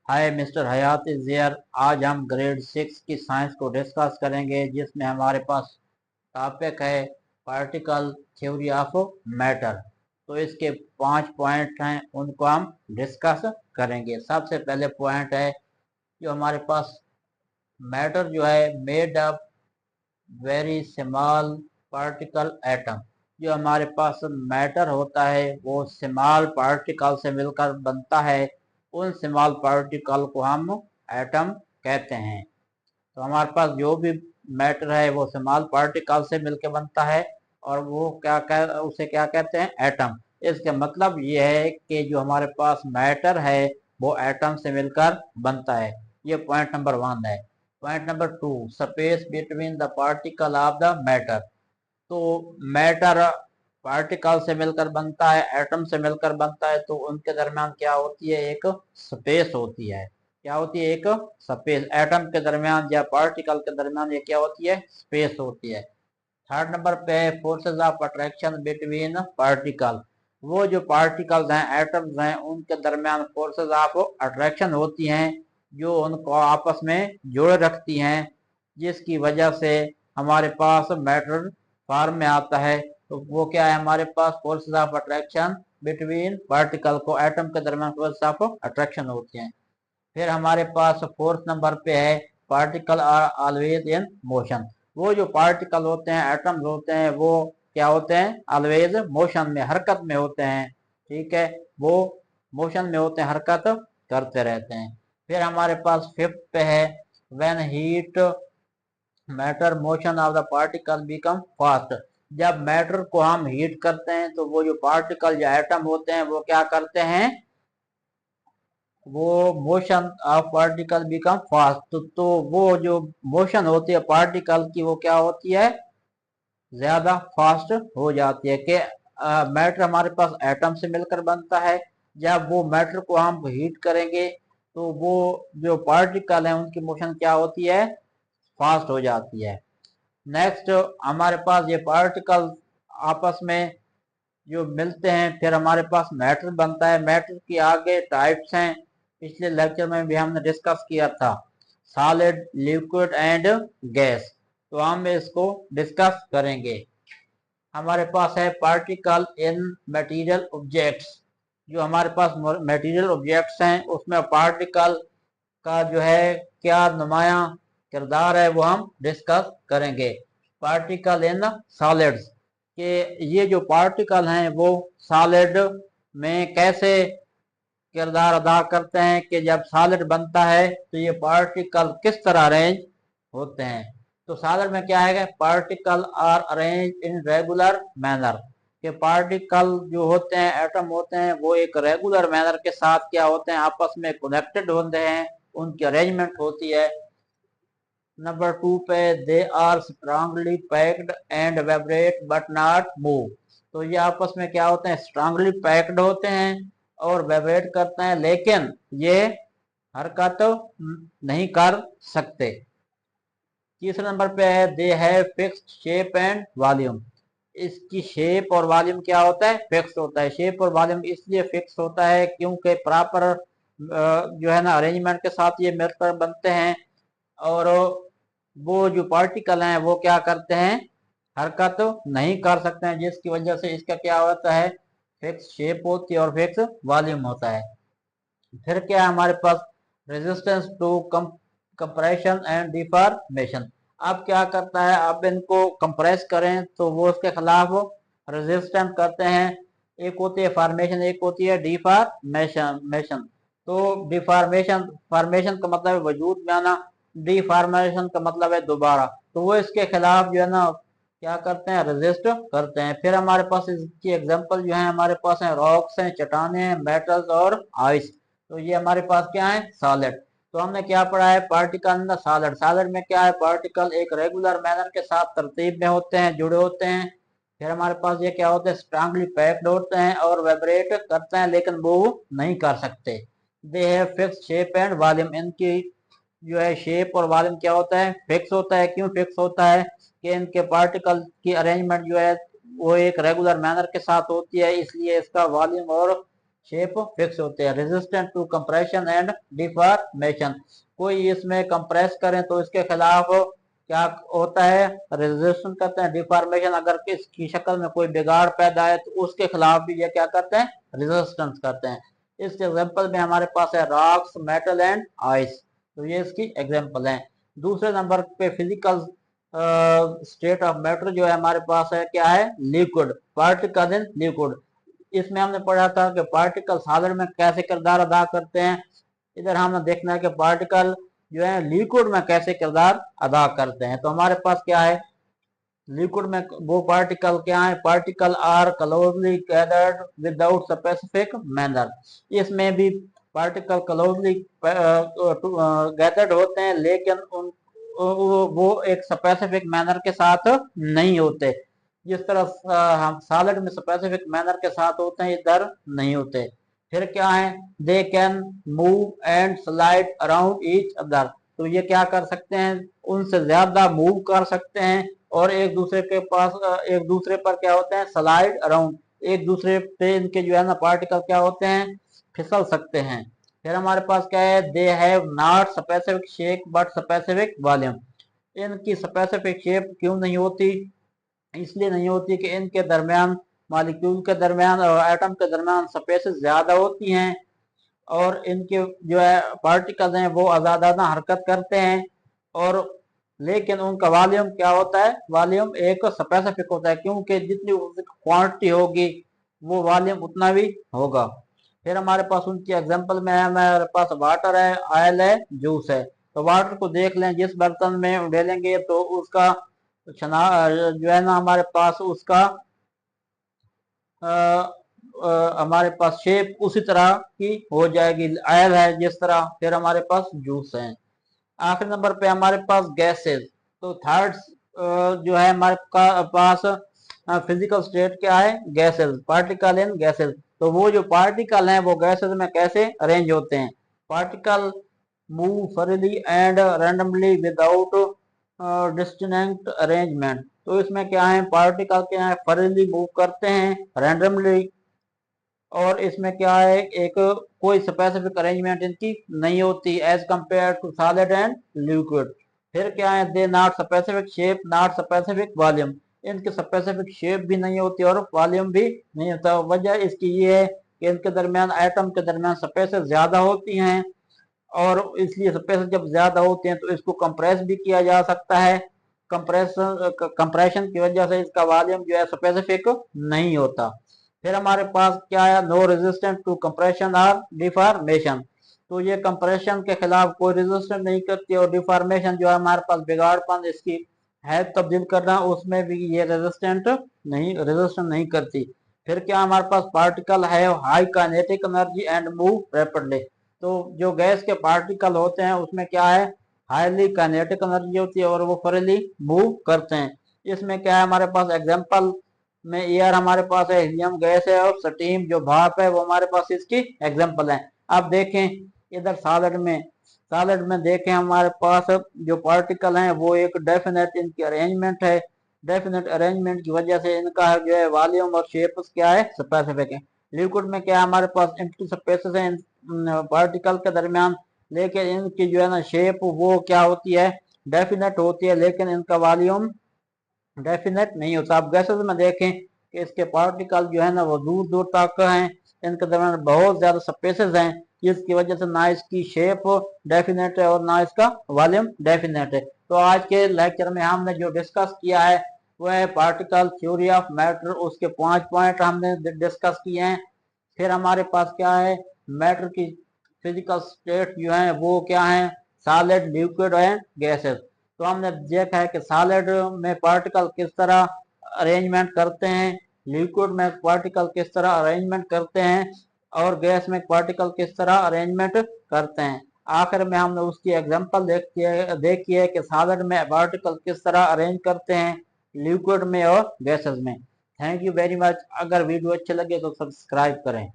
Hi mister Hayat is here. आज हम grade 6 की साइंस को डिस्कस करेंगे, जिसमें हमारे पास टॉपिक है पार्टिकल थ्योरी ऑफ मैटर। तो इसके 5 पॉइंट हैं, उनको हम डिस्कस करेंगे। सबसे पहले पॉइंट है, जो हमारे पास मैटर जो है made up very small particle atom. जो हमारे पास मैटर होता है वो स्मॉल पार्टिकल से मिलकर बनता है। उन स्मॉल पार्टिकल को हम एटम कहते हैं। तो हमारे पास जो भी मैटर है वो स्मॉल पार्टिकल से मिलकर बनता है, और वो उसे क्या कहते हैं? एटम। इसका मतलब ये है कि जो हमारे पास मैटर है वो एटम से मिलकर बनता है। ये पॉइंट नंबर 1 है। Point number 2, space between the particle of the matter. तो मैटर पार्टिकल से मिलकर बनता है, एटम से मिलकर बनता है, तो उनके दरमियान क्या होती है? एक स्पेस होती है। क्या होती है? एक स्पेस। एटम के दरमियान या पार्टिकल के दरमियान ये क्या होती है? स्पेस होती है। थर्ड नंबर पे है forces of attraction between particle. वो जो पार्टिकल्स हैं, एटम्स हैं, उनके दरमियान फोर्सेस ऑफ अट्रैक्शन होती हैं, जो उनको आपस में जोड़े रखती हैं, जिसकी वजह से हमारे पास मैटर फॉर्म में आता है। तो वो क्या है? हमारे पास forces of attraction between particle को एटम के दरमियान फोर्स ऑफ अट्रैक्शन होती हैं। फिर हमारे पास फोर्थ नंबर पे है particle are always in motion. वो जो पार्टिकल होते हैं, एटम्स होते हैं, वो क्या होते हैं? ऑलवेज मोशन में, हरकत में होते हैं। ठीक है, वो मोशन में होते हैं, हरकत करते रहते हैं। फिर हमारे पास फिफ्थ पे है when heat matter motion of the particle become fast. जब मैटर को हम हीट करते हैं तो वो जो पार्टिकल या एटम होते हैं वो क्या करते हैं? वो motion of particle become fast. तो वो जो मोशन होती है पार्टिकल की, वो क्या होती है? ज्यादा फास्ट हो जाती है। कि मैटर हमारे पास एटम से मिलकर बनता है। जब वो मैटर को हम हीट करेंगे तो वो जो पार्टिकल है उनकी मोशन क्या होती है? फास्ट हो जाती है। नेक्स्ट, हमारे पास ये पार्टिकल आपस में जो मिलते हैं, फिर हमारे पास मैटर बनता है। मैटर की आगे टाइप्स हैं, पिछले लेक्चर में भी हमने डिस्कस किया था, सॉलिड, लिक्विड एंड गैस। तो हम इसको डिस्कस करेंगे। हमारे पास है पार्टिकल इन मटेरियल ऑब्जेक्ट्स। जो हमारे पास मटेरियल ऑब्जेक्ट्स हैं उसमें पार्टिकल का जो है क्या नुमाया किरदार है, वो हम डिस्कस करेंगे। पार्टिकल इन सॉलिड्स, के ये जो पार्टिकल हैं वो सॉलिड में कैसे किरदार अदा करते हैं, कि जब सॉलिड बनता है तो ये पार्टिकल किस तरह अरेंज होते हैं। तो सॉलिड में क्या है? Particle are arrange in regular manner. के पार्टिकल जो होते हैं, एटम होते हैं, वो एक रेगुलर मैनर के साथ क्या होते हैं? आपस में कनेक्टेड होते हैं, उनकी अरेंजमेंट होती है। नंबर 2 पे they are strongly packed and vibrate but not move. तो ये आपस में क्या होते हैं? स्ट्रांगली पैक्ड होते हैं और वाइब्रेट करते हैं, लेकिन ये हरकत नहीं कर सकते। तीसरे नंबर पे है they have fixed shape and volume. इसकी शेप और वॉल्यूम क्या होता है? फिक्स होता है। शेप और वॉल्यूम इसलिए फिक्स होता है क्योंकि प्रॉपर जो है ना अरेंजमेंट के साथ ये मिलकर बनते हैं, और वो जो पार्टिकल हैं वो क्या करते हैं? हरकत नहीं कर सकते हैं, जिसकी वजह से इसका क्या होता है? फिक्स शेप होती है और फिक्स वॉल्यूम होता है। फिर क्या है हमारे पास? Resistance to compression and deformation. अब क्या करता है? अब इनको कंप्रेस करें तो वो उसके खिलाफ रेजिस्टेंस करते हैं। एक होती है फॉर्मेशन, एक होती है डिफॉर्मेशन। तो डिफॉर्मेशन, फॉर्मेशन का मतलब है वजूद में आना, डिफॉर्मेशन का मतलब है दोबारा। तो वो इसके खिलाफ जो है ना क्या करते हैं? रेजिस्ट करते हैं। फिर हमारे पास इसकी एग्जांपल जो है, हमारे पास है रॉक्स हैं, चट्टाने हैं, मेटल्स और आइस। तो ये हमारे पास क्या है? सॉलिड। तो हमने क्या पढ़ा है? Particle in the solid. Solid में क्या है? पार्टिकल एक रेगुलर मैनर के साथ तरतीब में होते हैं, जुड़े होते हैं। फिर हमारे पास ये क्या होते हैं? स्ट्रांगली पैक्ड होते हैं और वाइब्रेट करते हैं, लेकिन मूव नहीं कर सकते। They have fix shape and volume. इनकी जो है शेप और वॉल्यूम क्या होता है? फिक्स होता है। क्यों फिक्स होता है? कि इनके पार्टिकल की अरेंजमेंट जो है वो एक रेगुलर मैनर के साथ होती है, इसलिए इसका वॉल्यूम और शेप फिक्स होते हैं। Resistant to compression and deformation, कोई इसमें कंप्रेस करें तो इसके खिलाफ क्या होता है, रेजिस्टेंस करते हैं। डिफॉर्मेशन, अगर इसकी शक्ल में कोई बिगाड़ पैदा है तो उसके खिलाफ भी ये क्या करते हैं, रेजिस्टेंस करते हैं। इस एग्जांपल में हमारे पास है रॉक्स, मेटल एंड आइस, तो ये इसकी एग्जांपल है। दूसरे नंबर पे फिजिकल स्टेट ऑफ मैटर जो है हमारे पास है, क्या है, लिक्विड, पार्टिकल इन लिक्विड। इसमें हमने पढ़ा था कि पार्टिकल सॉलिड में कैसे किरदार अदा करते हैं। इधर हमने देखना है कि पार्टिकल जो है लिक्विड में कैसे किरदार अदा करते हैं। तो हमारे पास क्या है, लिक्विड में वो पार्टिकल क्या है, particle are closely gathered without specific manner. इसमें भी पार्टिकल क्लोजली गैदर्ड होते हैं, लेकिन उन वो एक स्पेसिफिक मैनर के साथ नहीं होते। जिस तरह हम सॉलिड में स्पेसिफिक मैनर के साथ होते हैं, इधर नहीं होते। फिर क्या है, they can move and slide around each other, तो ये क्या कर सकते हैं, उनसे ज्यादा मूव कर सकते हैं और एक दूसरे के पास एक दूसरे पर क्या होते हैं, स्लाइड अराउंड, एक दूसरे पे इनके जो है ना पार्टिकल क्या होते हैं, फिसल सकते हैं। फिर हमारे पास क्या है, they have not specific shape but specific volume, इनकी स्पेसिफिक शेप क्यों नहीं होती, इसलिए नहीं होती कि इनके दरमियान, मॉलिक्यूल के दरमियान और एटम के दरमियान स्पेसेस ज्यादा होती हैं और इनके जो है पार्टिकल्स हैं वो आजादाना हरकत करते हैं। और लेकिन उनका वॉल्यूम क्या होता है, वॉल्यूम एक स्पेसिफिक होता है, क्योंकि जितनी क्वांटिटी होगी वो वॉल्यूम उतना भी होगा। फिर हमारे पास उनकी एग्जांपल में है, हमारे पास वाटर है, ऑयल है, जूस है। तो वाटर को देख लें, जिस बर्तन में डालेंगे तो उसका जो है ना हमारे पास उसका हमारे पास शेप उसी तरह की हो जाएगी, ऑयल है जिस तरह। फिर हमारे पास जूस है। आखिरी नंबर पे हमारे पास गैसेस। तो थर्ड जो है हमारे पास फिजिकल स्टेट क्या है, गैसेस, पार्टिकल इन गैसेस। तो वो जो पार्टिकल हैं वो गैसेस में कैसे अरेंज होते हैं, particle move freely and randomly without distinct arrangement. तो इसमें क्या है, पार्टिकल क्या है, फ्रीली मूव करते हैं, रैंडमली, और इसमें क्या है, एक कोई स्पेसिफिक अरेंजमेंट इनकी नहीं होती as compare to solid and liquid. फिर क्या है, they not specific shape not specific volume, इनके स्पेसिफिक शेप भी नहीं होती और वॉल्यूम भी नहीं होता। वजह इसकी ये है कि इनके दरमियान, एटम के दरमियान स्पेसेस ज्यादा होती हैं और इसलिए स्पेसेस जब ज्यादा होते हैं तो इसको कंप्रेस भी किया जा सकता है। कंप्रेशन की वजह से इसका वॉल्यूम जो है स्पेसिफिक नहीं होता। फिर हमारे पास क्या है, नो रेजिस्टेंस टू कंप्रेशन और डिफॉर्मेशन, तो ये कंप्रेशन के खिलाफ कोई रेजिस्टेंस नहीं करती और डिफॉर्मेशन जो है हमारे पास बिगाड़पन इसकी है तब्दील करना, उसमें भी ये रेजिस्टेंस नहीं करती। फिर क्या हमारे पास पार्टिकल है, high kinetic energy and move rapidly. तो जो गैस के पार्टिकल होते हैं उसमें क्या है, हाईली काइनेटिक एनर्जी होती है और वो फ्रीली मूव करते हैं। इसमें क्या है, हमारे पास एग्जांपल में एयर हमारे पास है, हीलियम गैस है और स्टीम जो भाप है वो हमारे पास इसकी एग्जांपल है। अब देखें इधर सॉलिड में देखें हमारे पास जो पार्टिकल हैं वो एक डेफिनेट इनकी अरेंजमेंट है। डेफिनेट अरेंजमेंट की वजह से इनका जो है वॉल्यूम और शेप क्या है, स्पेसिफिक है। लिक्विड में क्या है, हमारे पास एम्प्टी स्पेसेस हैं पार्टिकल के दरमियान, लेकिन इनकी जो है ना शेप वो क्या होती है, डेफिनेट होती है, लेकिन इनका वॉल्यूम डेफिनेट नहीं होता। आप गैसेस में देखें कि इसके पार्टिकल जो है ना वो दूर दूर तक हैं, इनके दरमियान बहुत ज्यादा स्पेसेस हैं, जिसकी वजह से ना इसकी शेप डेफिनेट है और ना इसका वॉल्यूम डेफिनेट है। तो आज के लेक्चर में हमने जो डिस्कस किया है वो है पार्टिकल थ्योरी ऑफ मैटर, उसके 5 पॉइंट हमने डिस्कस किए हैं। फिर हमारे पास क्या है, मैटर की फिजिकल स्टेट जो है वो क्या है, सॉलिड, लिक्विड एंड गैसेस। तो हमने देखा है कि सॉलिड में पार्टिकल किस तरह अरेंजमेंट करते हैं, लिक्विड में पार्टिकल किस तरह अरेंजमेंट करते हैं और गैस में पार्टिकल किस तरह अरेंजमेंट करते हैं। आखिर में हमने उसकी एग्जांपल देखी है कि सॉलिड में पार्टिकल किस तरह अरेंज करते हैं, लिक्विड में और गैसेस में। Thank you very much. अगर वीडियो अच्छे लगे तो सब्सक्राइब करें।